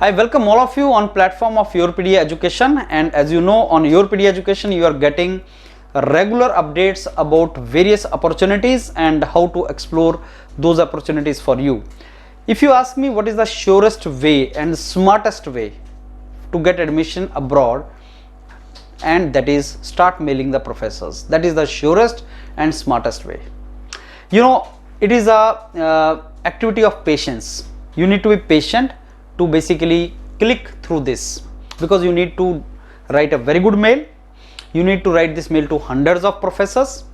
I welcome all of you on platform of Yourpedia Education, and as you know, on Yourpedia Education you are getting regular updates about various opportunities and how to explore those opportunities for you. If you ask me what is the surest way and smartest way to get admission abroad, and that is start mailing the professors. That is the surest and smartest way. You know, it is a activity of patience. You need to be patient to basically click through this, because you need to write a very good mail. You need to write this mail to hundreds of professors,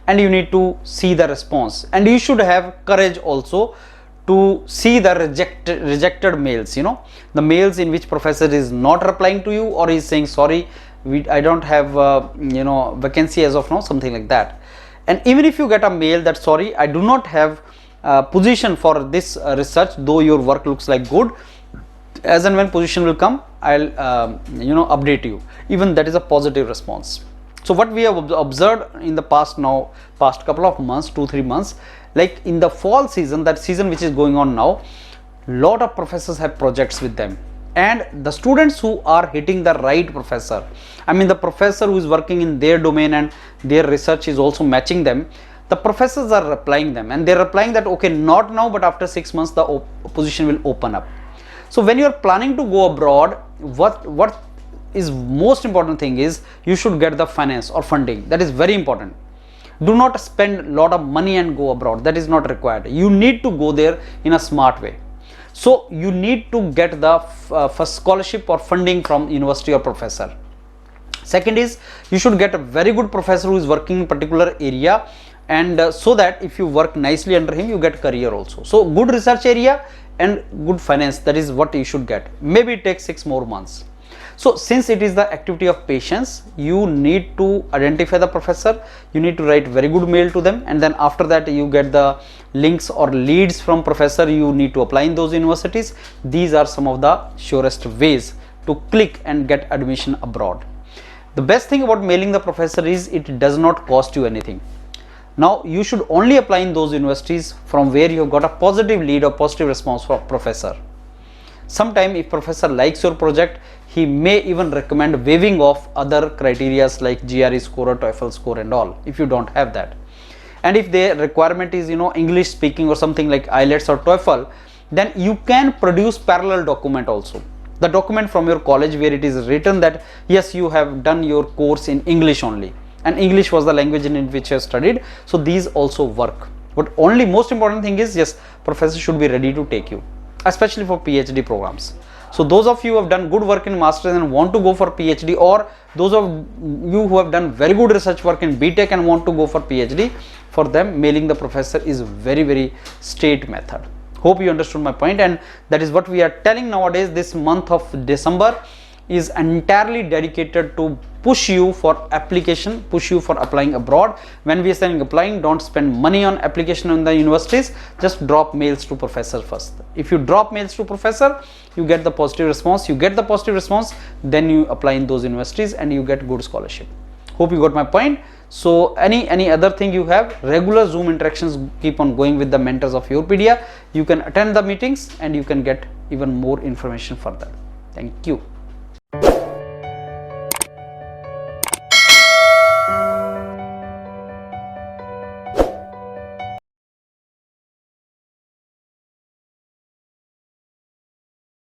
and you need to see the response, and you should have courage also to see the rejected mails, you know, the mails in which professor is not replying to you or is saying sorry, I don't have vacancy as of now, something like that. And even if you get a mail that sorry, I do not have position for this research, though your work looks like good, as and when position will come, I'll update you. Even that is a positive response. So what we have observed in the past couple of months, 2-3 months, like in the fall season, that season which is going on now, lot of professors have projects with them, and the students who are hitting the right professor, I mean the professor who is working in their domain and their research is also matching them, the professors are replying them, and they're replying that okay, not now, but after 6 months the position will open up. So when you are planning to go abroad, what is most important thing is you should get the finance or funding. That is very important. Do not spend a lot of money and go abroad. That is not required. You need to go there in a smart way. So you need to get the first scholarship or funding from university or professor. Second is you should get a very good professor who is working in particular area, and so that if you work nicely under him, you get career also. So good research area and good finance, that is what you should get. Maybe it takes 6 more months. So since it is the activity of patience, you need to identify the professor, you need to write very good mail to them, and then after that you get the links or leads from professor, you need to apply in those universities. These are some of the surest ways to click and get admission abroad. The best thing about mailing the professor is it does not cost you anything. Now you should only apply in those universities from where you have got a positive lead or positive response from professor. Sometime if professor likes your project, he may even recommend waiving off other criterias like GRE score or TOEFL score and all, if you don't have that. And if the requirement is English speaking or something like IELTS or TOEFL, then you can produce parallel document also. The document from your college where it is written that yes, you have done your course in English only, and English was the language in which you have studied. So these also work. But only most important thing is, yes, professor should be ready to take you, especially for PhD programs. So those of you who have done good work in masters and want to go for PhD, or those of you who have done very good research work in BTech and want to go for PhD, for them mailing the professor is very straight method. Hope you understood my point, and that is what we are telling nowadays. This month of December is entirely dedicated to push you for application, push you for applying abroad. When we are saying applying, don't spend money on application in the universities, just drop mails to professor first. If you drop mails to professor, you get the positive response. You get the positive response, then you apply in those universities and you get good scholarship. Hope you got my point. So any other thing you have, regular Zoom interactions keep on going with the mentors of Yourpedia. You can attend the meetings and you can get even more information further. Thank you.